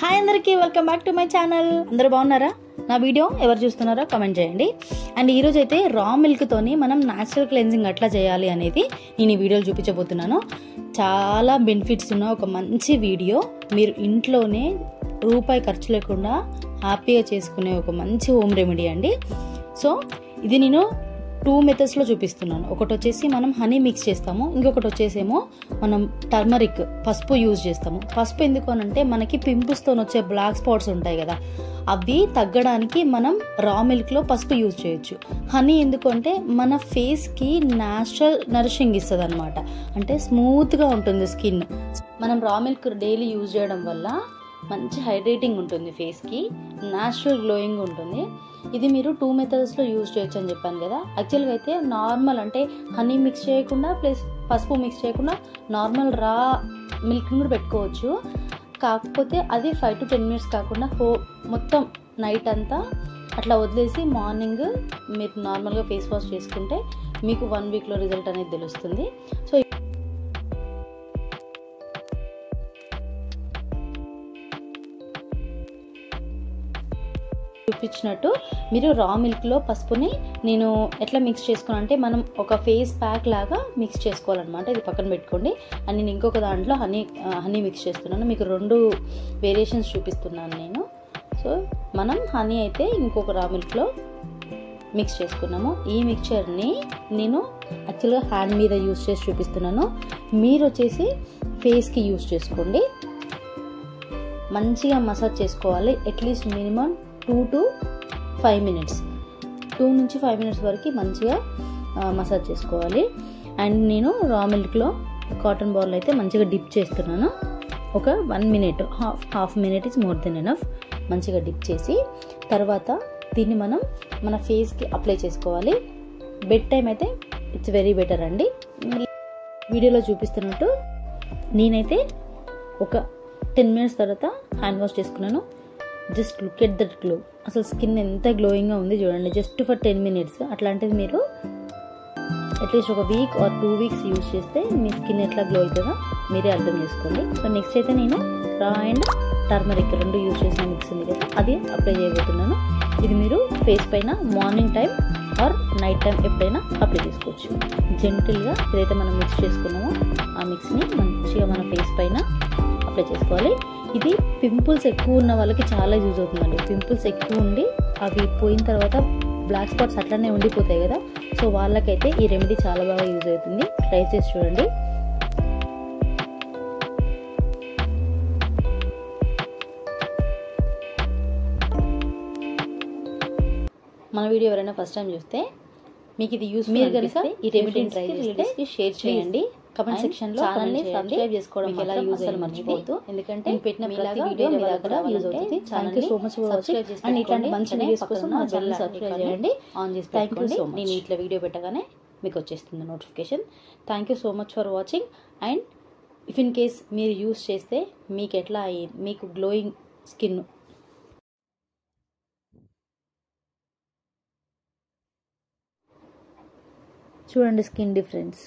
Hi అందరికీ welcome back to my channel. అందరూ బాగున్నారా? నా వీడియో ఎవరు చూస్తున్నారో కామెంట్ చేయండి. అండ్ ఈరోజు అయితే రా మిల్క్తోని మనం న్యాచురల్ క్లెన్జింగ్ ఎట్లా చేయాలి అనేది నేను ఈ వీడియోలో చూపించబోతున్నాను. చాలా బెనిఫిట్స్ ఉన్న ఒక మంచి వీడియో. మీరు ఇంట్లోనే రూపాయి ఖర్చు లేకుండా హ్యాపీగా చేసుకునే ఒక మంచి హోమ్ రెమెడీ అండి. సో ఇది నేను 2 మెథడ్స్లో చూపిస్తున్నాను. ఒకటి వచ్చేసి మనం హనీ మిక్స్ చేస్తాము, ఇంకొకటి వచ్చేసేమో మనం టర్మరిక్ పసుపు యూజ్ చేస్తాము. పసుపు ఎందుకు అనంటే మనకి పింపుల్స్తో వచ్చే బ్లాక్ స్పాట్స్ ఉంటాయి కదా, అవి తగ్గడానికి మనం రా మిల్క్లో పసుపు యూజ్ చేయొచ్చు. హనీ ఎందుకు అంటే మన ఫేస్కి న్యాచురల్ నరిషింగ్ ఇస్తుంది అనమాట. అంటే స్మూత్గా ఉంటుంది స్కిన్. మనం రా మిల్క్ డైలీ యూజ్ చేయడం వల్ల మంచి హైడ్రేటింగ్ ఉంటుంది, ఫేస్కి న్యాచురల్ గ్లోయింగ్ ఉంటుంది. ఇది మీరు 2 మెథడ్స్లో యూజ్ చేయొచ్చు అని చెప్పాను కదా. యాక్చువల్గా అయితే నార్మల్ అంటే హనీ మిక్స్ చేయకుండా ప్లస్ పసుపు మిక్స్ చేయకుండా నార్మల్ రా మిల్క్ని కూడా పెట్టుకోవచ్చు. కాకపోతే అది 5 to 10 minutes కాకుండా మొత్తం నైట్ అంతా అట్లా వదిలేసి మార్నింగ్ మీరు నార్మల్గా ఫేస్ వాష్ చేసుకుంటే మీకు 1 weekలో రిజల్ట్ అనేది తెలుస్తుంది. సో చూపించినట్టు మీరు రా మిల్క్లో పసుపుని నేను ఎట్లా మిక్స్ చేసుకున్నాను అంటే మనం ఒక ఫేస్ ప్యాక్ లాగా మిక్స్ చేసుకోవాలన్నమాట. ఇది పక్కన పెట్టుకోండి. అండ్ నేను ఇంకొక దాంట్లో హనీ మిక్స్ చేస్తున్నాను. మీకు 2 వేరియేషన్స్ చూపిస్తున్నాను నేను. సో మనం హనీ అయితే ఇంకొక రా మిల్క్లో మిక్స్ చేసుకున్నాము. ఈ మిక్చర్ని నేను యాక్చువల్గా హ్యాండ్ మీద యూజ్ చేసి చూపిస్తున్నాను. మీరు వచ్చేసి ఫేస్కి యూజ్ చేసుకోండి. మంచిగా మసాజ్ చేసుకోవాలి. అట్లీస్ట్ మినిమం 2 to 5 minutes, 2 నుంచి 5 minutes వరకు మంచిగా మసాజ్ చేసుకోవాలి. అండ్ నేను రా మిల్క్లో కాటన్ బాల్ అయితే మంచిగా డిప్ చేస్తున్నాను. ఒక 1 minute, half minute is more than enough. మంచిగా డిప్ చేసి తర్వాత దీన్ని మనం మన ఫేస్కి అప్లై చేసుకోవాలి. బెడ్ టైం అయితే ఇట్స్ వెరీ బెటర్ అండి. వీడియోలో చూపిస్తున్నట్టు నేనైతే ఒక 10 minutes తర్వాత హ్యాండ్ వాష్ చేసుకున్నాను. Just look at that glow. అసలు స్కిన్ ఎంత గ్లోయింగ్గా ఉంది చూడండి, జస్ట్ ఫర్ 10 minutes. అట్లాంటిది మీరు అట్లీస్ట్ ఒక వీక్ ఆర్ 2 weeks యూజ్ చేస్తే మీ స్కిన్ ఎట్లా గ్లో అవుతుందో మీరే అర్థం చేసుకోండి. సో నెక్స్ట్ అయితే నేను రా అండ్ టర్మరిక్ 2 యూజ్ చేసిన మిక్స్ ఉంది కదా, అది అప్లై చేయబోతున్నాను. ఇది మీరు ఫేస్ పైన morning time or night time ఎప్పుడైనా అప్లై చేసుకోవచ్చు. జెంటిల్గా ఏదైతే మనం మిక్స్ చేసుకున్నామో ఆ మిక్స్ని మంచిగా మన ఫేస్ పైన అప్లై చేసుకోవాలి. ఇది పింపుల్స్ ఎక్కువ ఉన్న వాళ్ళకి చాలా యూజ్ అవుతుందండి. పింపుల్స్ ఎక్కువ ఉండి అవి పోయిన తర్వాత బ్లాక్ స్పాట్స్ అట్లనే ఉండిపోతాయి కదా, సో వాళ్ళకైతే ఈ రెమెడీ చాలా బాగా యూజ్ అవుతుంది. ట్రై చేసి చూడండి. మన వీడియో ఎవరైనా ఫస్ట్ టైం చూస్తే మీకు ఇది యూజ్ మీరు కనుక ఈ రెమెడీని ట్రై చేస్తే షేర్ చేయండి. కమెంట్ సెక్షన్ లో ఛానల్ ని సబ్స్క్రైబ్ చేసుకోవడం ఎలా యూజ్ అయ్యి మర్చిపోవద్దు. ఎందుకంటే నేను పెట్టిన మీలాగా వీడియో మీ దగ్గర యూజ్ అవుతుంది. Thank you so much for watching. And ఇట్లాంటి మంచి వీడియోస్ కోసం నా ఛానల్ సబ్స్క్రైబ్ చేయండి, ఆన్ చేసి పెట్టుకోండి. నేను ఇట్లా వీడియో పెట్టగానే మీకు వచ్చేస్తుంది notification. Thank you so much for watching. And if in case మీరు యూజ్ చేస్తే మీకు ఎట్లా మీకు గ్లోయింగ్ స్కిన్ చూడండి, స్కిన్ డిఫరెన్స్.